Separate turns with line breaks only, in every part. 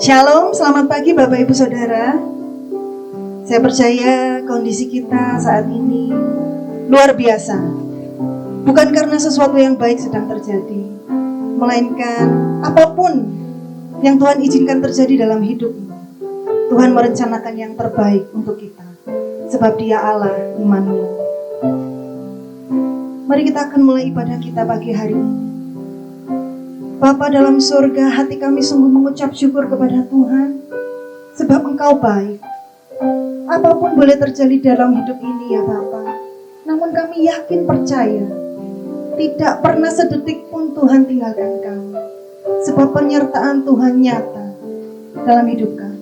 Shalom, selamat pagi Bapak Ibu Saudara. Saya percaya kondisi kita saat ini luar biasa. Bukan karena sesuatu yang baik sedang terjadi, melainkan apapun yang Tuhan izinkan terjadi dalam hidup ini, Tuhan merencanakan yang terbaik untuk kita. Sebab Dia Allah Immanuel. Mari kita akan mulai ibadah kita pagi hari ini. Bapa dalam surga, hati kami sungguh mengucap syukur kepada Tuhan, sebab Engkau baik. Apapun boleh terjadi dalam hidup ini ya Bapa, namun kami yakin percaya, tidak pernah sedetik pun Tuhan tinggalkan kami, sebab penyertaan Tuhan nyata dalam hidup kami.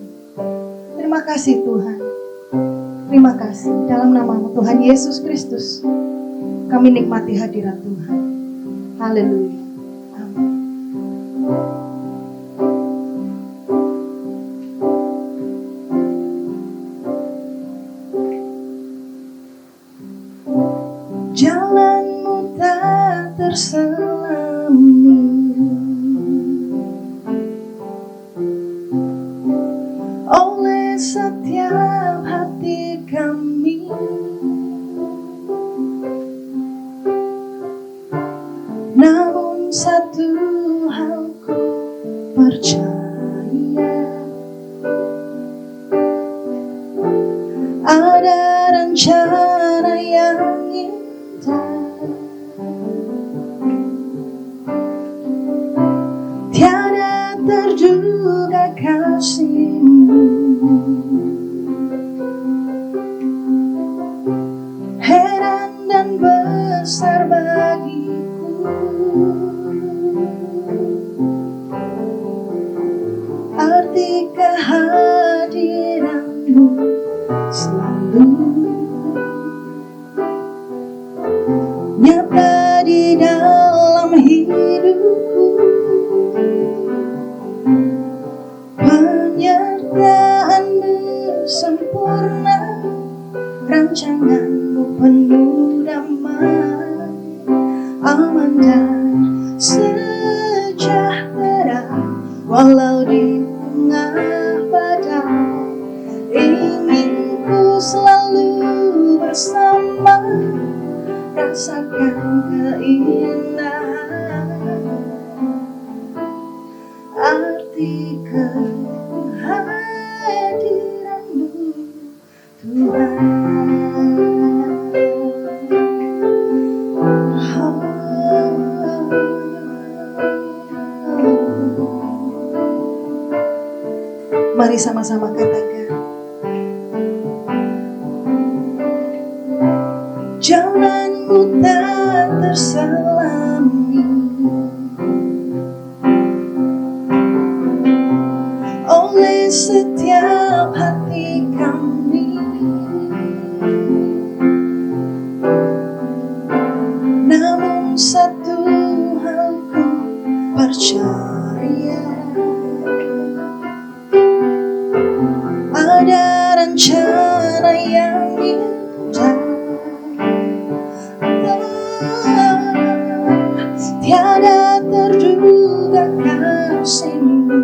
Terima kasih Tuhan, terima kasih. Dalam nama-Mu Tuhan Yesus Kristus, kami nikmati hadirat Tuhan. Haleluya. Jalanmu tak terselami, oleh setiap hati kami. Namun satu hal ku percaya, ada rencana yang tiada terduga kasih-Mu, heran dan besar bagiku. Arti kehadiran-Mu selalu nyata di dalam hidupku. Penyertaan-Mu sempurna, rancangan-Mu penuh damai, aman dan sejahtera. Walau di tengah badai, ingin ku selalu bersama, rasakan keindahan arti kehadiran-Mu Tuhan. Mari sama-sama katakan, jalanmu tak terselami, oleh setiap hati kami. Namun satu hal ku percaya, ada rencana yang indah, tiada terduga kasih-Mu,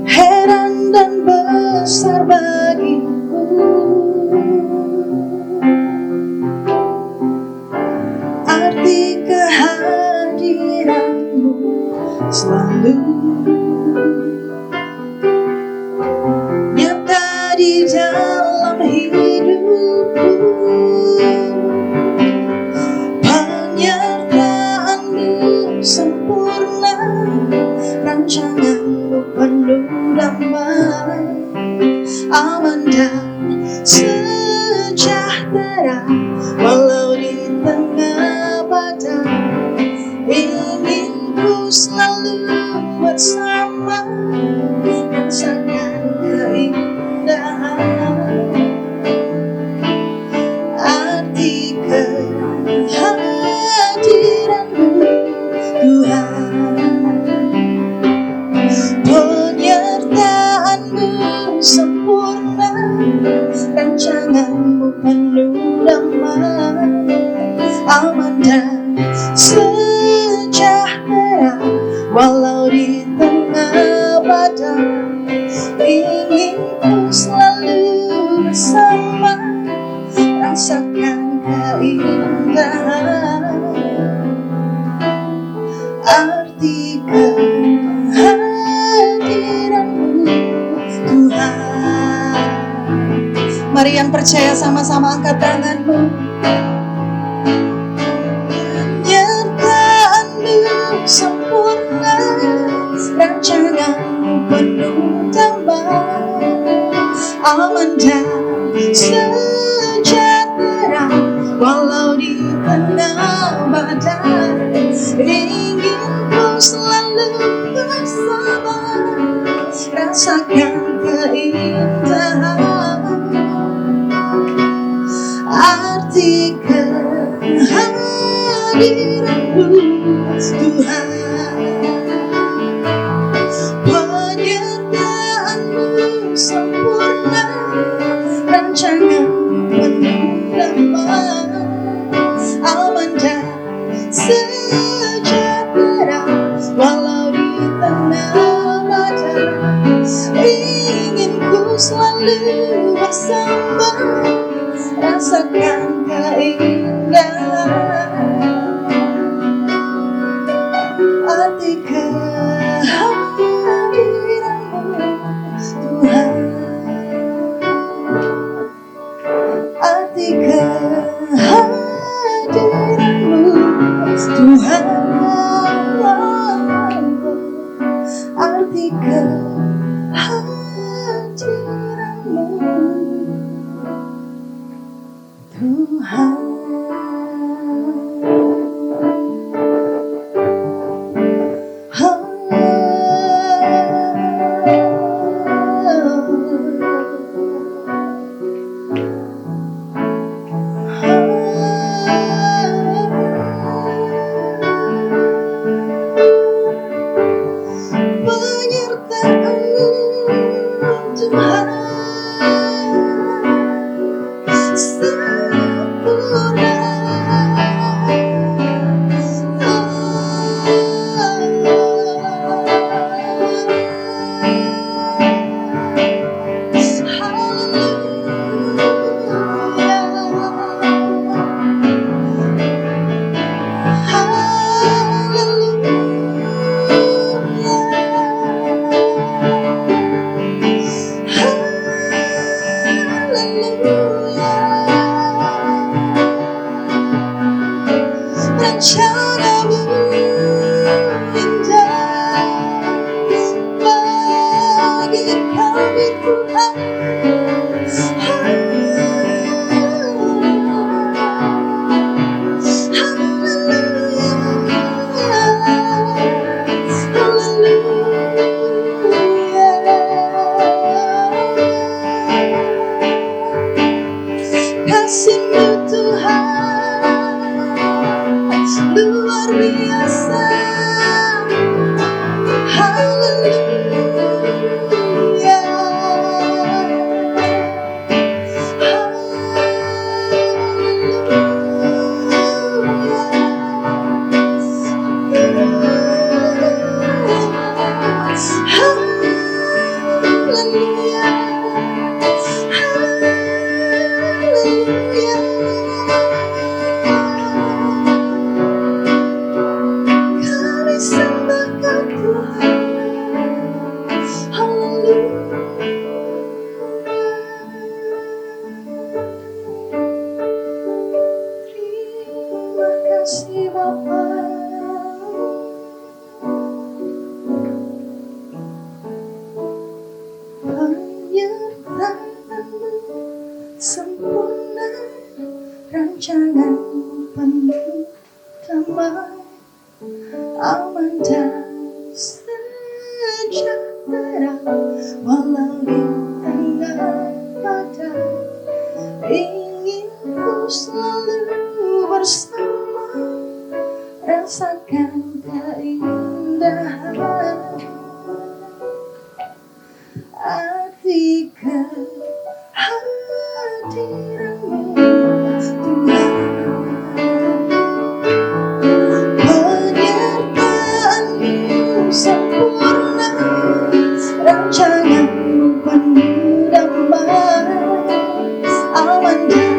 heran dan besar bagiku. Arti kehadiran-Mu selalu nyata di dalam hidupku. Penyertaan-Mu sempurna, rancangan-Mu penuh damai, aman dan sejahtera. Walau di tengah badai, ingin ku selalu bersama, rasakan keindahan arti kehadiran-Mu Tuhan. Penyertaan-Mu sempurna, rancangan-Mu penuh damai, aman dan sejahtera. badai, ingin ku selalu bersama, rasakan keindahan arti kehadiranmu Tuhan. Penyertaanmu sempurna, rancangan penuh damai, aman dan sejahtera walau di tengah badai, ingin ku selalu bersama, rasakan keindahan arti kehadiranmu Tuhan, arti kehadiranmu Tuhan, arti kehadiranmu Tuhan. Penyertaanmu Tuhan sempurna, rencanamu indah bagi kami Tuhan. Kasih-Mu Tuhan luar biasa. Haleluya, haleluya, haleluya. Kami sembah Kau Tuhan. Haleluya. Terima kasih Bapa. Penyertaanmu sempurna, rancangan penuh damai, aman dan sejahtera walau di tengah badai, ingin ku selalu bersama, rasakan keindahan arti kehadiranmu Tuhan. Penyertaanmu sempurna, rancanganmu penuh damai, aman dan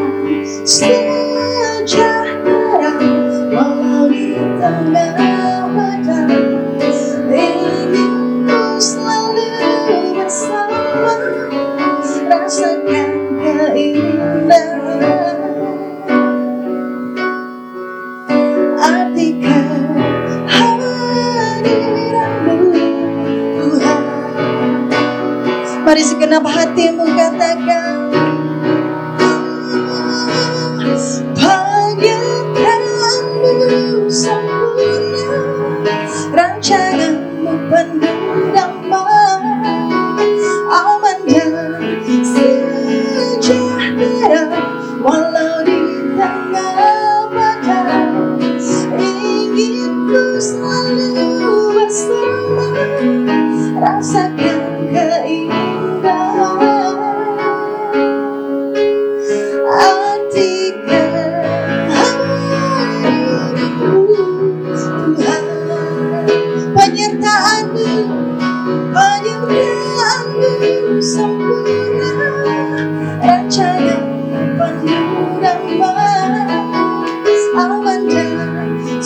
sejahtera walau di tengah badai, ingin ku selalu bersama, rasakan keindahan arti kehadiranmu Tuhan. Mari segenap hatimu katakan, penyertaanmu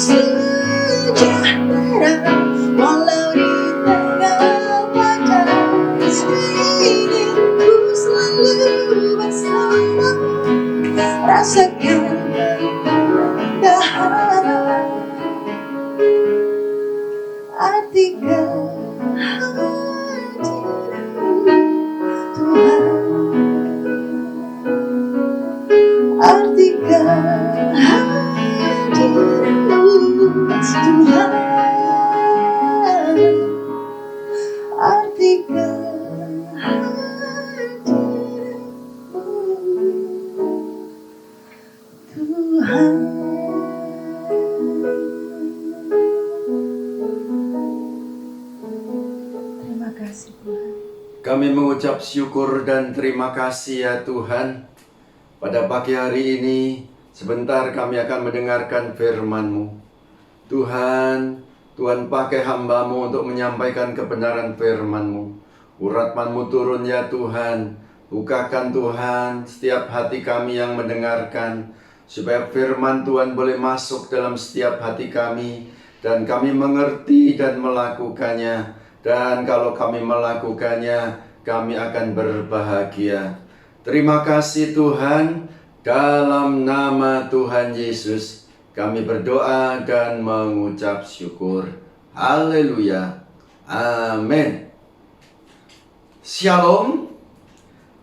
sejahtera, walau di tengah badai. Ingin ku selalu bersama, rasakan keindahan. Arti kehadiranmu Tuhan, arti kehadiranmu Tuhan, arti kehadiranmu Tuhan. Terima kasih Tuhan.
Kami mengucap syukur dan terima kasih ya Tuhan. Pada pagi hari ini, sebentar kami akan mendengarkan firman-Mu. Tuhan, Tuhan pakai hamba-Mu untuk menyampaikan kebenaran firman-Mu. Uratman-Mu turun ya Tuhan. Bukakan Tuhan setiap hati kami yang mendengarkan, supaya firman Tuhan boleh masuk dalam setiap hati kami, dan kami mengerti dan melakukannya. Dan kalau kami melakukannya, kami akan berbahagia. Terima kasih Tuhan, dalam nama Tuhan Yesus kami berdoa dan mengucap syukur. Haleluya. Amin. Shalom.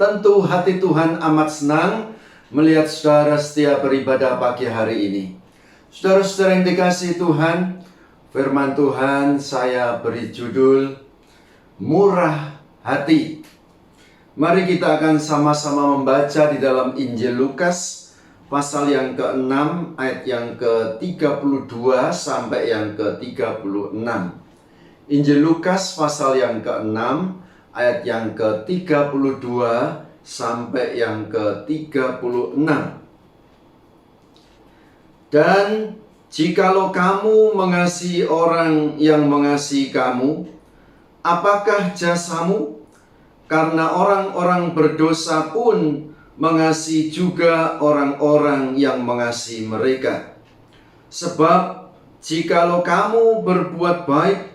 Tentu hati Tuhan amat senang melihat saudara setia beribadah pagi hari ini. Saudara-saudara yang dikasihi Tuhan, firman Tuhan saya beri judul Murah Hati. Mari kita akan sama-sama membaca di dalam Injil Lukas pasal yang ke-6 ayat yang ke-32 sampai yang ke-36. Injil Lukas pasal yang ke-6 ayat yang ke-32 sampai yang ke-36. Dan jikalau kamu mengasihi orang yang mengasihi kamu, apakah jasamu? Karena orang-orang berdosa pun mengasihi juga orang-orang yang mengasihi mereka. Sebab jikalau kamu berbuat baik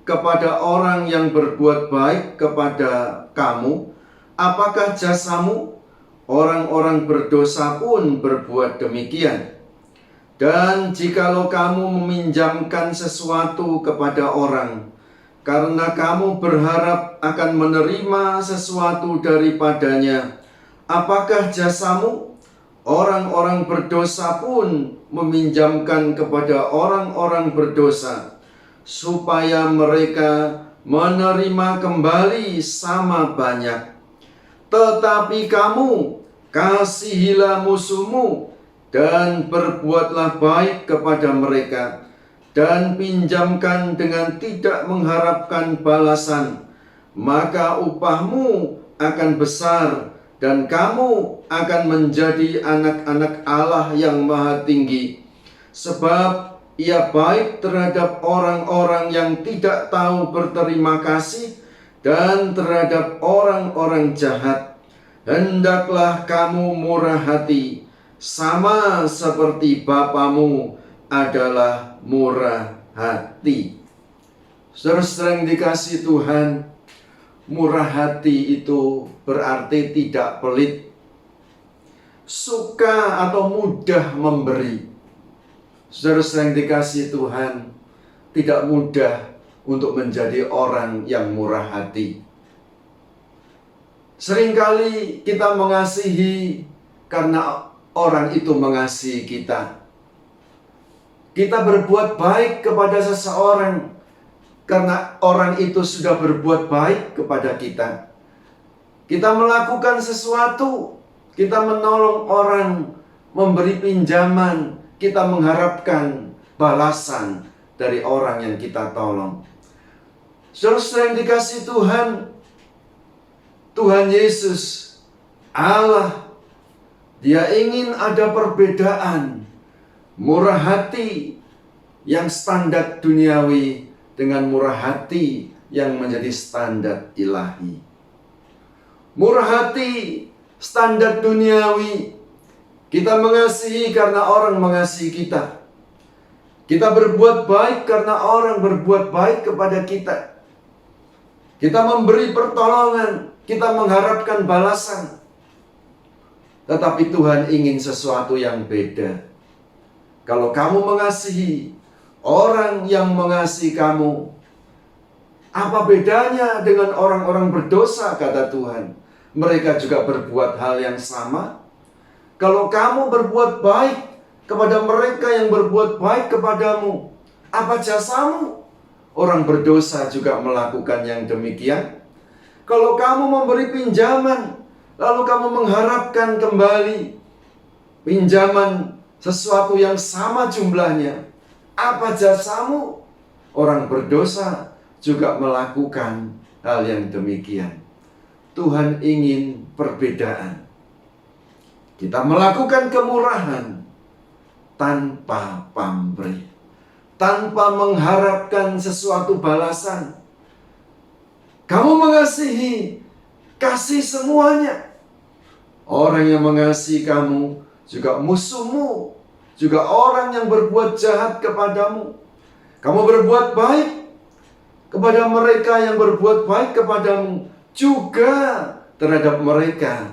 kepada orang yang berbuat baik kepada kamu, apakah jasamu? Orang-orang berdosa pun berbuat demikian. Dan jikalau kamu meminjamkan sesuatu kepada orang, karena kamu berharap akan menerima sesuatu daripadanya, apakah jasamu? Orang-orang berdosa pun meminjamkan kepada orang-orang berdosa, supaya mereka menerima kembali sama banyak. Tetapi kamu kasihilah musuhmu, dan berbuatlah baik kepada mereka, dan pinjamkan dengan tidak mengharapkan balasan, maka upahmu akan besar, dan kamu akan menjadi anak-anak Allah yang Maha Tinggi. Sebab Ia baik terhadap orang-orang yang tidak tahu berterima kasih, dan terhadap orang-orang jahat. Hendaklah kamu murah hati, sama seperti Bapamu adalah murah hati. Saudara-saudara yang dikasihi Tuhan, murah hati itu berarti tidak pelit, suka atau mudah memberi. Saudara-saudara yang dikasihi Tuhan, tidak mudah untuk menjadi orang yang murah hati. Seringkali kita mengasihi karena orang itu mengasihi kita. Kita berbuat baik kepada seseorang karena orang itu sudah berbuat baik kepada kita. Kita melakukan sesuatu, kita menolong orang, memberi pinjaman, kita mengharapkan balasan dari orang yang kita tolong. Saudara yang dikasihi Tuhan, Tuhan Yesus, Allah, Dia ingin ada perbedaan murah hati yang standar duniawi dengan murah hati yang menjadi standar ilahi. Murah hati standar duniawi, kita mengasihi karena orang mengasihi kita. Kita berbuat baik karena orang berbuat baik kepada kita. Kita memberi pertolongan, kita mengharapkan balasan. Tetapi Tuhan ingin sesuatu yang beda. Kalau kamu mengasihi orang yang mengasihi kamu, apa bedanya dengan orang-orang berdosa, kata Tuhan? Mereka juga berbuat hal yang sama. Kalau kamu berbuat baik kepada mereka yang berbuat baik kepadamu, apa jasamu? Orang berdosa juga melakukan yang demikian. Kalau kamu memberi pinjaman, lalu kamu mengharapkan kembali pinjaman sesuatu yang sama jumlahnya, apa jasamu? Orang berdosa juga melakukan hal yang demikian. Tuhan ingin perbedaan. Kita melakukan kemurahan tanpa pamrih, tanpa mengharapkan sesuatu balasan. Kamu mengasihi, kasih semuanya. Orang yang mengasihi kamu juga musuhmu, juga orang yang berbuat jahat kepadamu. Kamu berbuat baik kepada mereka yang berbuat baik kepadamu, juga terhadap mereka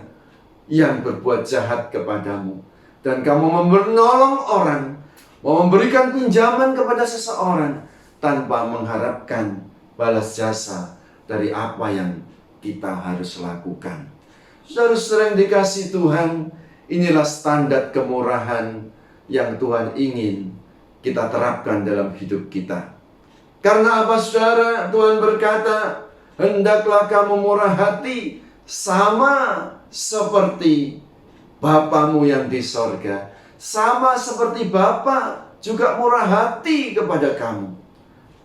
yang berbuat jahat kepadamu. Dan kamu menolong orang, mau memberikan pinjaman kepada seseorang tanpa mengharapkan balas jasa dari apa yang kita harus lakukan. Saudara-saudara yang dikasihi Tuhan, inilah standar kemurahan yang Tuhan ingin kita terapkan dalam hidup kita. Karena apa, saudara? Tuhan berkata, hendaklah kamu murah hati sama seperti Bapamu yang di sorga. Sama seperti Bapa juga murah hati kepada kamu.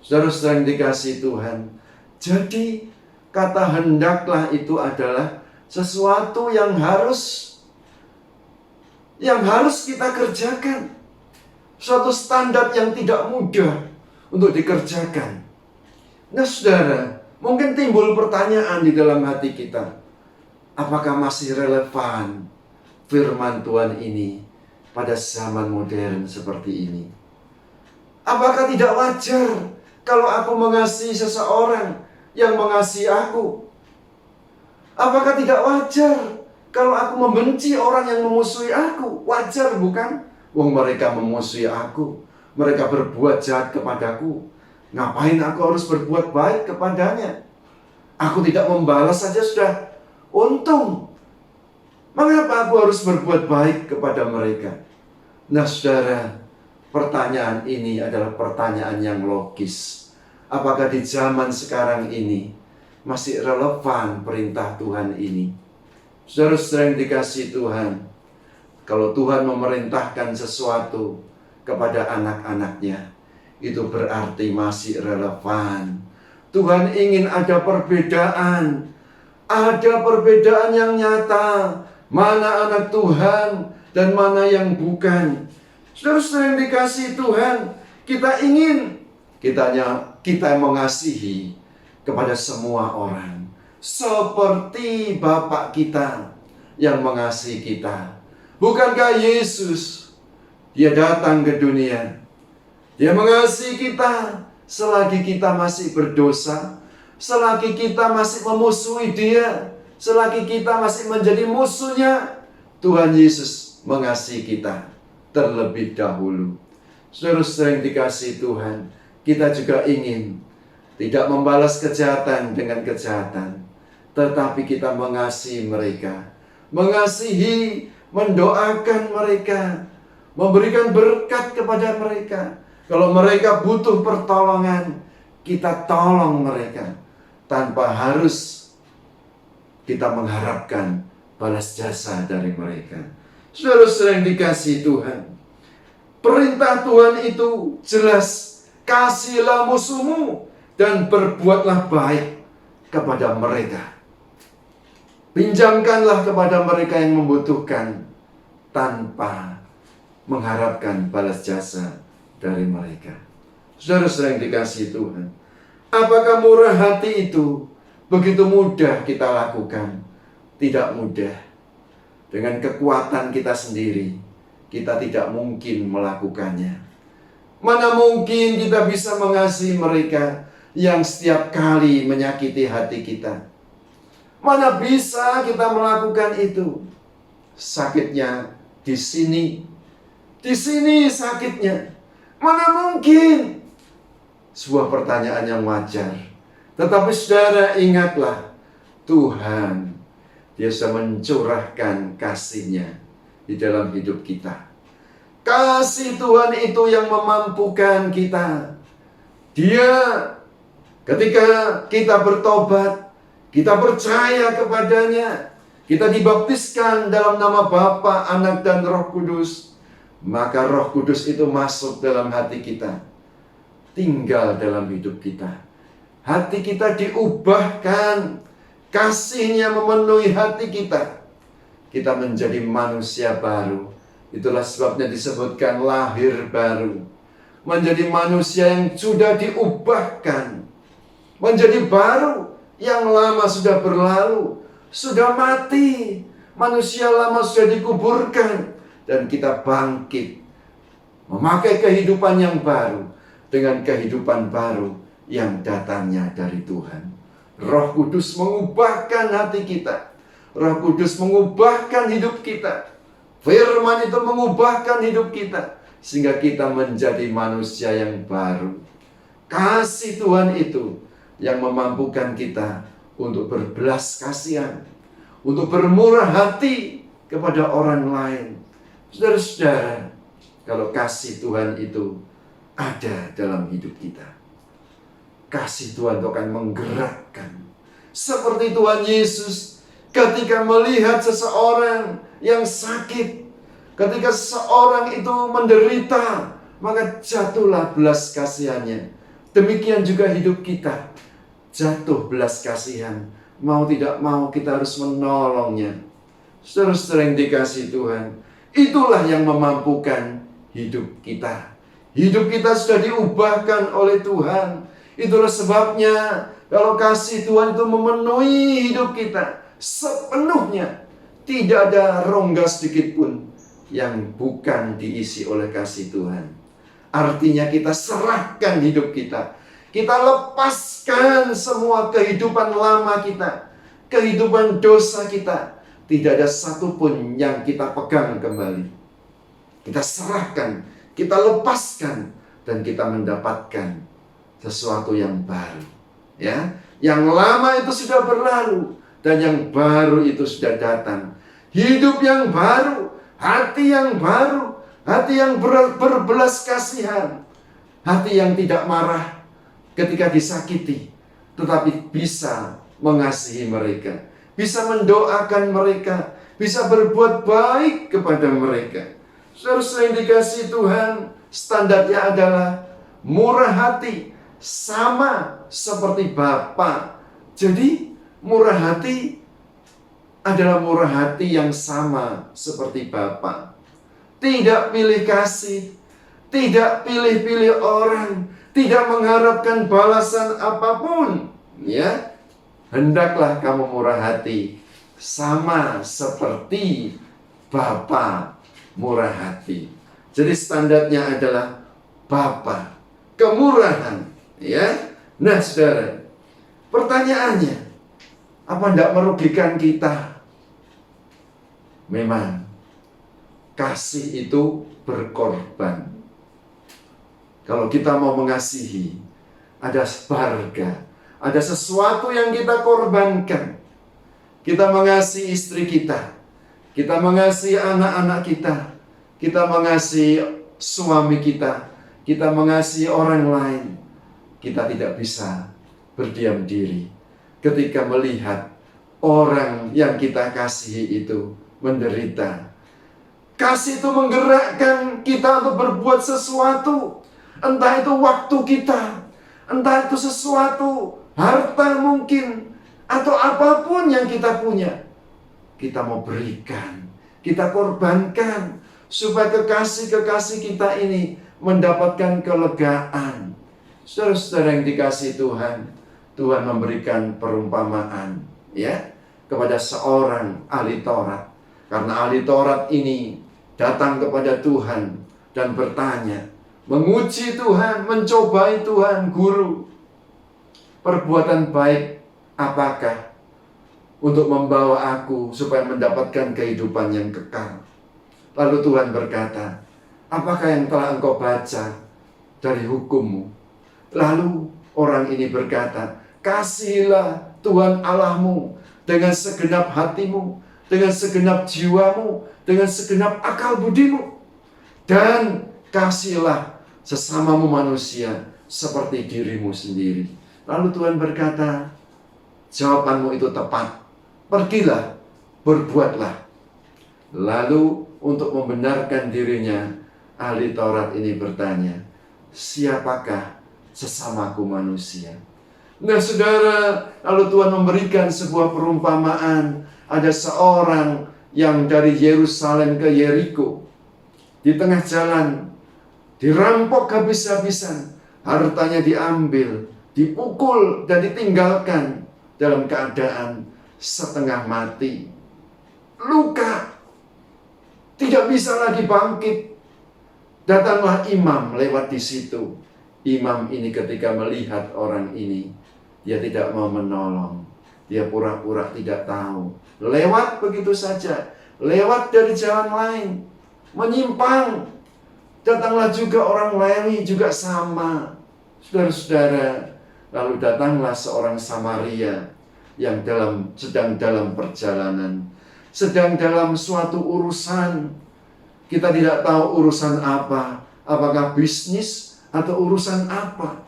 Saudara-saudara yang dikasihi Tuhan, jadi kata hendaklah itu adalah sesuatu yang harus kita kerjakan. Suatu standar yang tidak mudah untuk dikerjakan. Nah, saudara, mungkin timbul pertanyaan di dalam hati kita. Apakah masih relevan firman Tuhan ini pada zaman modern seperti ini? Apakah tidak wajar kalau aku mengasihi seseorang yang mengasihi aku? Apakah tidak wajar kalau aku membenci orang yang memusuhi aku? Wajar bukan? Wong mereka memusuhi aku, mereka berbuat jahat kepadaku. Ngapain aku harus berbuat baik kepadanya? Aku tidak membalas saja sudah untung. Mengapa aku harus berbuat baik kepada mereka? Nah, saudara, pertanyaan ini adalah pertanyaan yang logis. Apakah di zaman sekarang ini masih relevan perintah Tuhan ini? Saudara-saudara yang dikasihi Tuhan, kalau Tuhan memerintahkan sesuatu kepada anak-anaknya, itu berarti masih relevan. Tuhan ingin ada perbedaan. Ada perbedaan yang nyata. Mana anak Tuhan dan mana yang bukan. Saudara-saudara yang dikasihi Tuhan, kita ingin kita mengasihi kepada semua orang seperti Bapa kita yang mengasihi kita. Bukankah Yesus, Dia datang ke dunia, Dia mengasihi kita selagi kita masih berdosa, selagi kita masih memusuhi Dia, selagi kita masih menjadi musuhnya. Tuhan Yesus mengasihi kita terlebih dahulu. Saudara-saudara yang dikasihi Tuhan, kita juga ingin tidak membalas kejahatan dengan kejahatan, tetapi kita mengasihi mereka, mengasihi, mendoakan mereka, memberikan berkat kepada mereka. Kalau mereka butuh pertolongan, kita tolong mereka tanpa harus kita mengharapkan balas jasa dari mereka. Saudara-saudara yang dikasihi Tuhan, perintah Tuhan itu jelas. Kasihilah musuhmu dan berbuatlah baik kepada mereka. Pinjamkanlah kepada mereka yang membutuhkan tanpa mengharapkan balas jasa dari mereka. Saudara-saudara yang dikasihi Tuhan, apakah murah hati itu begitu mudah kita lakukan? Tidak mudah. Dengan kekuatan kita sendiri, kita tidak mungkin melakukannya. Mana mungkin kita bisa mengasihi mereka yang setiap kali menyakiti hati kita? Mana bisa kita melakukan itu? Sakitnya di sini sakitnya. Mana mungkin? Sebuah pertanyaan yang wajar. Tetapi saudara, ingatlah, Tuhan, Dia sudah mencurahkan kasih-Nya di dalam hidup kita. Kasih Tuhan itu yang memampukan kita. Dia, ketika kita bertobat, kita percaya kepadanya, kita dibaptiskan dalam nama Bapa, Anak, dan Roh Kudus, maka Roh Kudus itu masuk dalam hati kita, tinggal dalam hidup kita. Hati kita diubahkan, kasih-Nya memenuhi hati kita. Kita menjadi manusia baru. Itulah sebabnya disebutkan lahir baru. Menjadi manusia yang sudah diubahkan. Menjadi baru, yang lama sudah berlalu, sudah mati. Manusia lama sudah dikuburkan. Dan kita bangkit, memakai kehidupan yang baru, dengan kehidupan baru yang datangnya dari Tuhan. Roh Kudus mengubahkan hati kita. Roh Kudus mengubahkan hidup kita. Firman itu mengubahkan hidup kita, sehingga kita menjadi manusia yang baru. Kasih Tuhan itu yang memampukan kita untuk berbelas kasihan, untuk bermurah hati kepada orang lain. Saudara-saudara, kalau kasih Tuhan itu ada dalam hidup kita, kasih Tuhan itu akan menggerakkan. Seperti Tuhan Yesus ketika melihat seseorang yang sakit, ketika seseorang itu menderita, maka jatuhlah belas kasihannya. Demikian juga hidup kita, jatuh belas kasihan. Mau tidak mau kita harus menolongnya. Saudara-saudara yang dikasihi Tuhan, itulah yang memampukan hidup kita. Hidup kita sudah diubahkan oleh Tuhan. Itulah sebabnya kalau kasih Tuhan itu memenuhi hidup kita sepenuhnya, tidak ada rongga sedikit pun yang bukan diisi oleh kasih Tuhan. Artinya kita serahkan hidup kita. Kita lepaskan semua kehidupan lama kita, kehidupan dosa kita. Tidak ada satupun yang kita pegang kembali. Kita serahkan, kita lepaskan, dan kita mendapatkan sesuatu yang baru. Ya, yang lama itu sudah berlalu, dan yang baru itu sudah datang. Hidup yang baru, hati yang baru, hati yang berbelas kasihan, hati yang tidak marah ketika disakiti, tetapi bisa mengasihi mereka, bisa mendoakan mereka, bisa berbuat baik kepada mereka. Saudara yang dikasihi Tuhan, standarnya adalah murah hati, sama seperti Bapa. Jadi murah hati adalah murah hati yang sama seperti Bapa. Tidak pilih kasih, tidak pilih-pilih orang, tidak mengharapkan balasan apapun. Ya, hendaklah kamu murah hati, sama seperti Bapa murah hati. Jadi standarnya adalah Bapa, kemurahan. Ya, nah saudara, pertanyaannya, apa tidak merugikan kita? Memang kasih itu berkorban. Kalau kita mau mengasihi, ada harga, ada sesuatu yang kita korbankan. Kita mengasihi istri kita, kita mengasihi anak-anak kita, kita mengasihi suami kita mengasihi orang lain. Kita tidak bisa berdiam diri ketika melihat orang yang kita kasihi itu menderita. Kasih itu menggerakkan kita untuk berbuat sesuatu. Entah itu waktu kita, entah itu sesuatu, harta mungkin, atau apapun yang kita punya. Kita mau berikan, kita korbankan, supaya kekasih-kekasih kita ini mendapatkan kelegaan. Saudara-saudara yang dikasihi Tuhan, Tuhan memberikan perumpamaan, ya, kepada seorang ahli Taurat. Karena ahli Taurat ini datang kepada Tuhan dan bertanya, menguji Tuhan, mencobai Tuhan, Guru. Perbuatan baik apakah untuk membawa aku supaya mendapatkan kehidupan yang kekal? Lalu Tuhan berkata, apakah yang telah engkau baca dari hukum-Mu? Lalu orang ini berkata, kasihilah Tuhan Allahmu dengan segenap hatimu, dengan segenap jiwamu, dengan segenap akal budimu. Dan kasihilah sesamamu manusia seperti dirimu sendiri. Lalu Tuhan berkata, jawabanmu itu tepat. Pergilah, berbuatlah. Lalu untuk membenarkan dirinya, ahli Taurat ini bertanya, siapakah sesamaku manusia? Nah saudara, lalu Tuhan memberikan sebuah perumpamaan. Ada seorang yang dari Yerusalem ke Yeriko. Di tengah jalan, dirampok habis-habisan. Hartanya diambil, dipukul dan ditinggalkan dalam keadaan setengah mati. Luka, tidak bisa lagi bangkit. Datanglah imam lewat di situ. Imam ini ketika melihat orang ini, dia tidak mau menolong. Dia pura-pura tidak tahu. Lewat begitu saja. Lewat dari jalan lain. Menyimpang. Datanglah juga orang Lewi juga sama. Saudara-saudara, lalu datanglah seorang Samaria yang sedang dalam perjalanan, sedang dalam suatu urusan. Kita tidak tahu urusan apa, apakah bisnis atau urusan apa.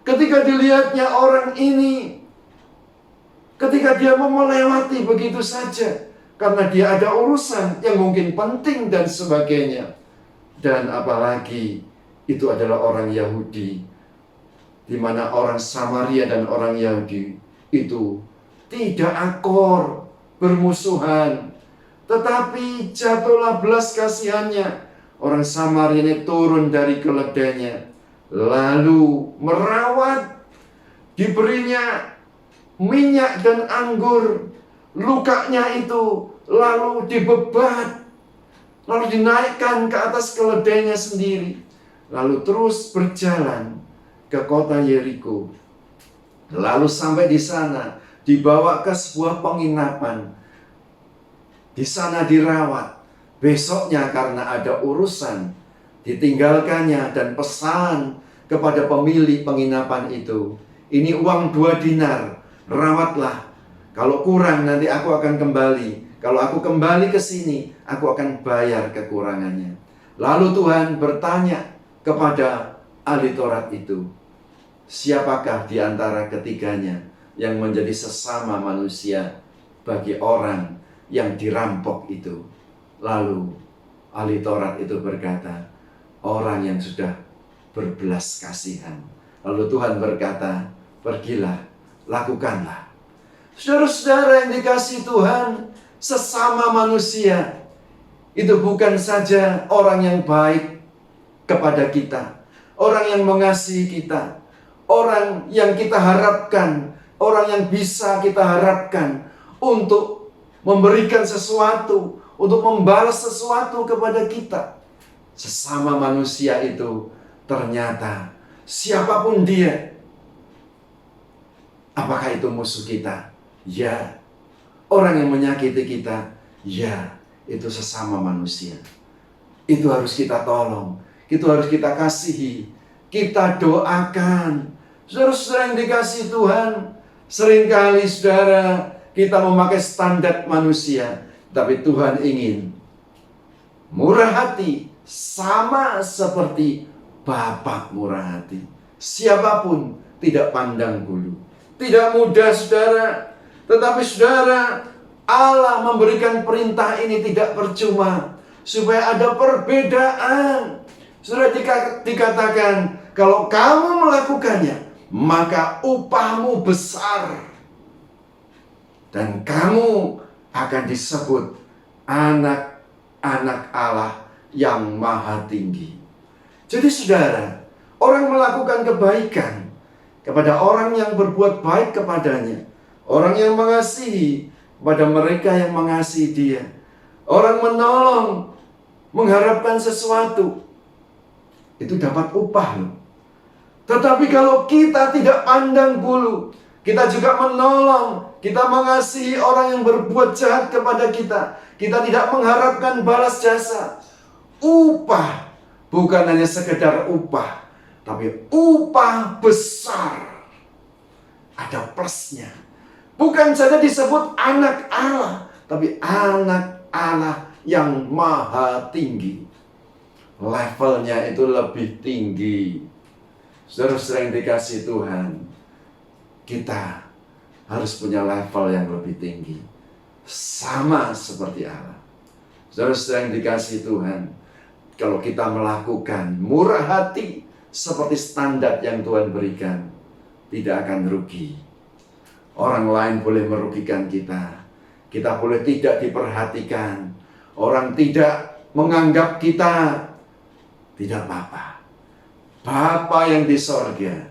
Ketika dilihatnya orang ini, ketika dia mau melewati begitu saja, karena dia ada urusan yang mungkin penting dan sebagainya. Dan apalagi itu adalah orang Yahudi, di mana orang Samaria dan orang Yahudi itu tidak akur, bermusuhan. Tetapi jatuhlah belas kasihannya. Orang Samaria ini turun dari keledainya, lalu merawat, diberinya minyak dan anggur. Lukanya itu lalu dibebat, lalu dinaikkan ke atas keledainya sendiri, lalu terus berjalan ke kota Yeriko. Lalu sampai di sana, dibawa ke sebuah penginapan. Di sana dirawat. Besoknya karena ada urusan, ditinggalkannya dan pesan kepada pemilik penginapan itu, ini uang 2 dinar, rawatlah. Kalau kurang nanti aku akan kembali. Kalau aku kembali ke sini, aku akan bayar kekurangannya. Lalu Tuhan bertanya kepada ahli Taurat itu, siapakah di antara ketiganya yang menjadi sesama manusia bagi orang yang dirampok itu? Lalu ahli Taurat itu berkata, orang yang sudah berbelas kasihan. Lalu Tuhan berkata, pergilah, lakukanlah. Saudara-saudara yang dikasihi Tuhan, sesama manusia itu bukan saja orang yang baik kepada kita, orang yang mengasihi kita, orang yang kita harapkan, orang yang bisa kita harapkan untuk memberikan sesuatu, untuk membalas sesuatu kepada kita. Sesama manusia itu ternyata siapapun dia, apakah itu musuh kita? Ya. Orang yang menyakiti kita, ya, itu sesama manusia. Itu harus kita tolong, itu harus kita kasihi, kita doakan. Saudara-saudara yang dikasihi Tuhan, seringkali saudara kita memakai standar manusia, tapi Tuhan ingin murah hati sama seperti Bapa murah hati. Siapapun tidak pandang bulu. Tidak mudah saudara, tetapi saudara, Allah memberikan perintah ini tidak percuma, supaya ada perbedaan. Sudah dikatakan, kalau kamu melakukannya, maka upahmu besar. Dan kamu akan disebut anak-anak Allah yang maha tinggi. Jadi saudara, orang melakukan kebaikan kepada orang yang berbuat baik kepadanya, orang yang mengasihi pada mereka yang mengasihi dia, orang menolong, mengharapkan sesuatu, itu dapat upah loh. Tetapi kalau kita tidak pandang bulu, kita juga menolong, kita mengasihi orang yang berbuat jahat kepada kita, kita tidak mengharapkan balas jasa. Upah bukan hanya sekedar upah, tapi upah besar. Ada plusnya. Bukan saja disebut anak Allah, tapi anak Allah yang maha tinggi. Levelnya itu lebih tinggi. Saudara-saudara yang dikasihi Tuhan, kita harus punya level yang lebih tinggi, sama seperti Allah. Saudara-saudara yang dikasihi Tuhan, kalau kita melakukan murah hati seperti standar yang Tuhan berikan, tidak akan rugi. Orang lain boleh merugikan kita, kita boleh tidak diperhatikan, orang tidak menganggap kita, tidak apa-apa. Bapa yang di sorga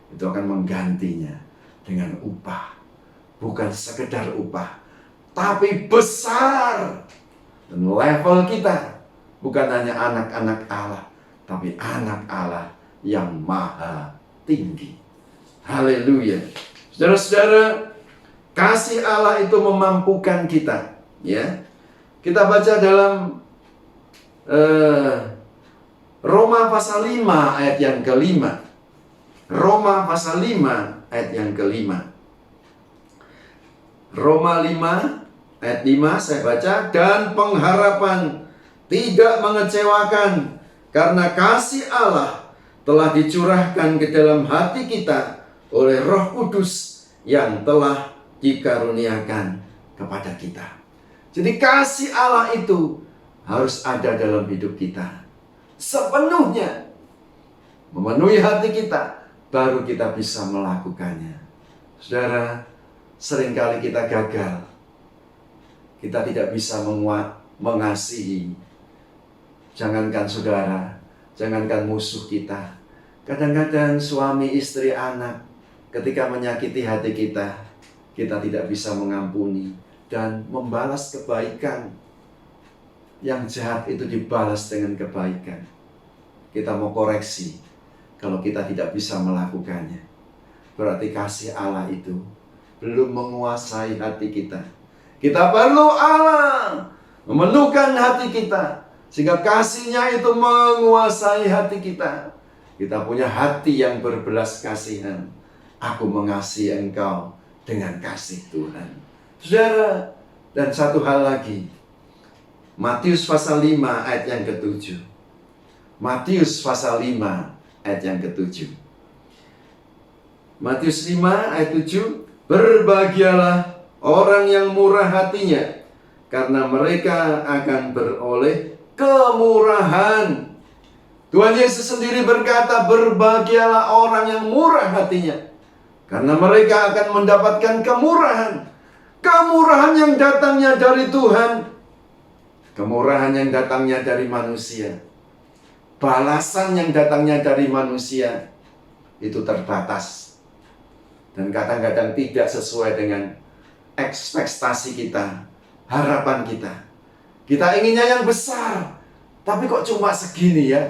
itu akan menggantinya dengan upah. Bukan sekedar upah, tapi besar. Dan level kita bukan hanya anak-anak Allah, tapi anak Allah yang maha tinggi. Haleluya. Saudara-saudara, kasih Allah itu memampukan kita. Ya, kita baca dalam Roma pasal 5 ayat yang kelima. Roma pasal 5 ayat yang kelima. Roma 5 ayat 5 saya baca. Dan pengharapan tidak mengecewakan, karena kasih Allah telah dicurahkan ke dalam hati kita oleh Roh Kudus yang telah dikaruniakan kepada kita. Jadi kasih Allah itu harus ada dalam hidup kita sepenuhnya, memenuhi hati kita, baru kita bisa melakukannya. Saudara, seringkali kita gagal. Kita tidak bisa mengasihi. Jangankan saudara, jangankan musuh kita. Kadang-kadang suami, istri, anak, ketika menyakiti hati kita, kita tidak bisa mengampuni dan membalas kebaikan. Yang jahat itu dibalas dengan kebaikan. Kita mau koreksi. Kalau kita tidak bisa melakukannya, berarti kasih Allah itu belum menguasai hati kita. Kita perlu Allah memenuhkan hati kita, sehingga kasihnya itu menguasai hati kita. Kita punya hati yang berbelas kasihan. Aku mengasihi engkau dengan kasih Tuhan. Saudara, dan satu hal lagi, Matius pasal 5 ayat yang ke-7. Matius pasal 5 ayat yang ke-7. Matius 5 ayat 7. Berbahagialah orang yang murah hatinya, karena mereka akan beroleh kemurahan. Tuhan Yesus sendiri berkata, berbahagialah orang yang murah hatinya, karena mereka akan mendapatkan kemurahan. Kemurahan yang datangnya dari Tuhan, kemurahan yang datangnya dari manusia, balasan yang datangnya dari manusia itu terbatas. Dan kadang-kadang tidak sesuai dengan ekspektasi kita, harapan kita. Kita inginnya yang besar, tapi kok cuma segini ya.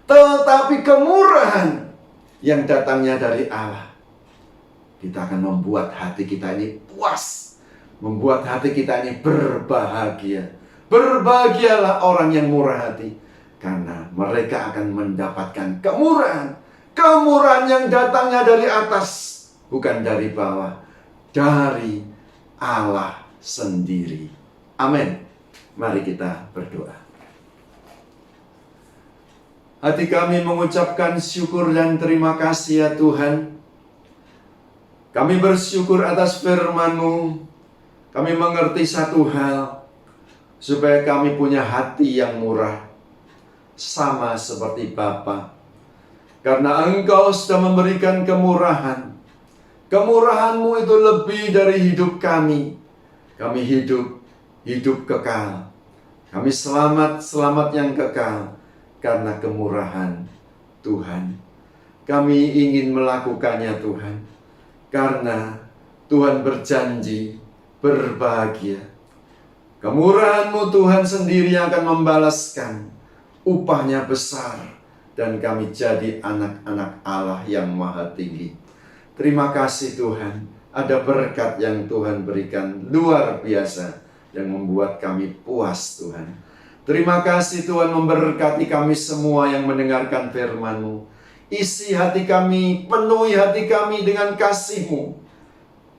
Tetapi kemurahan yang datangnya dari Allah, kita akan membuat hati kita ini puas, membuat hati kita ini berbahagia. Berbahagialah orang yang murah hati, karena mereka akan mendapatkan kemurahan. Kemurahan yang datangnya dari atas, bukan dari bawah, dari Allah sendiri. Amin. Mari kita berdoa. Hati kami mengucapkan syukur dan terima kasih ya Tuhan. Kami bersyukur atas firman-Mu. Kami mengerti satu hal, supaya kami punya hati yang murah, sama seperti Bapa. Karena Engkau sudah memberikan kemurahan. Kemurahan-Mu itu lebih dari hidup kami. Kami hidup kekal. Kami selamat yang kekal karena kemurahan Tuhan. Kami ingin melakukannya Tuhan, karena Tuhan berjanji berbahagia. Kemurahan-Mu Tuhan sendiri akan membalaskan, upahnya besar, dan kami jadi anak-anak Allah yang maha tinggi. Terima kasih Tuhan, ada berkat yang Tuhan berikan luar biasa yang membuat kami puas Tuhan. Terima kasih Tuhan memberkati kami semua yang mendengarkan firman-Mu. Isi hati kami, penuhi hati kami dengan kasih-Mu.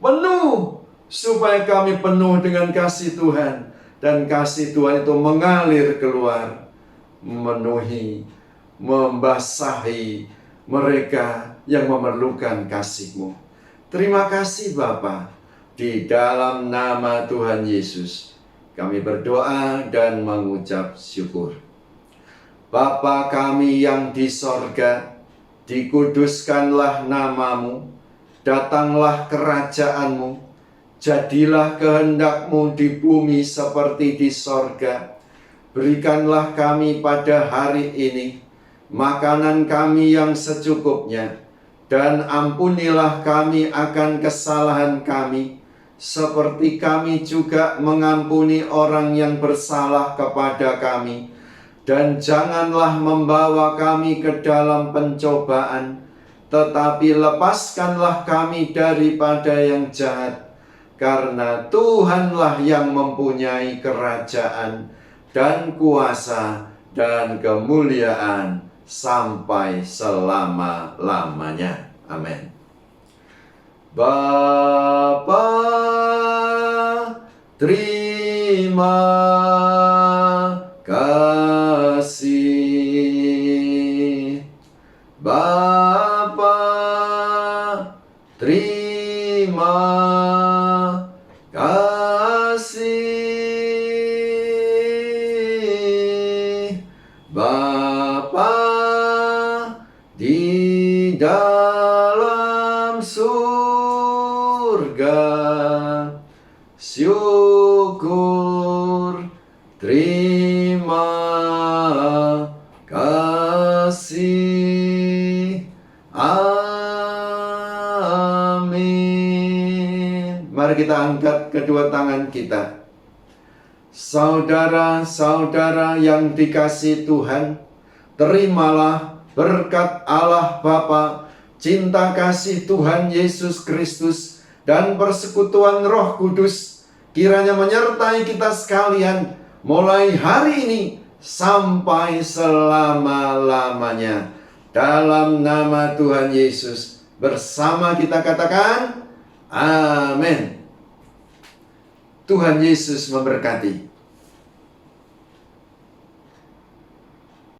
Penuh, supaya kami penuh dengan kasih Tuhan. Dan kasih Tuhan itu mengalir keluar, memenuhi, membasahi mereka yang memerlukan kasih-Mu. Terima kasih Bapa. Di dalam nama Tuhan Yesus, kami berdoa dan mengucap syukur. Bapa kami yang di sorga, dikuduskanlah nama-Mu, datanglah kerajaan-Mu, jadilah kehendak-Mu di bumi seperti di sorga. Berikanlah kami pada hari ini makanan kami yang secukupnya, dan ampunilah kami akan kesalahan kami, seperti kami juga mengampuni orang yang bersalah kepada kami. Dan janganlah membawa kami ke dalam pencobaan, tetapi lepaskanlah kami daripada yang jahat. Karena Tuhanlah yang mempunyai kerajaan dan kuasa dan kemuliaan sampai selama-lamanya. Amin. Bapa, terima kasih. Bapa, terima kasih. Bapa di dalam surga, syukur, terima kasih. Amin. Mari kita angkat kedua tangan kita. Saudara-saudara yang dikasihi Tuhan, terimalah berkat Allah Bapa, cinta kasih Tuhan Yesus Kristus, dan persekutuan Roh Kudus kiranya menyertai kita sekalian mulai hari ini sampai selama-lamanya. Dalam nama Tuhan Yesus, bersama kita katakan, amin. Tuhan Yesus memberkati.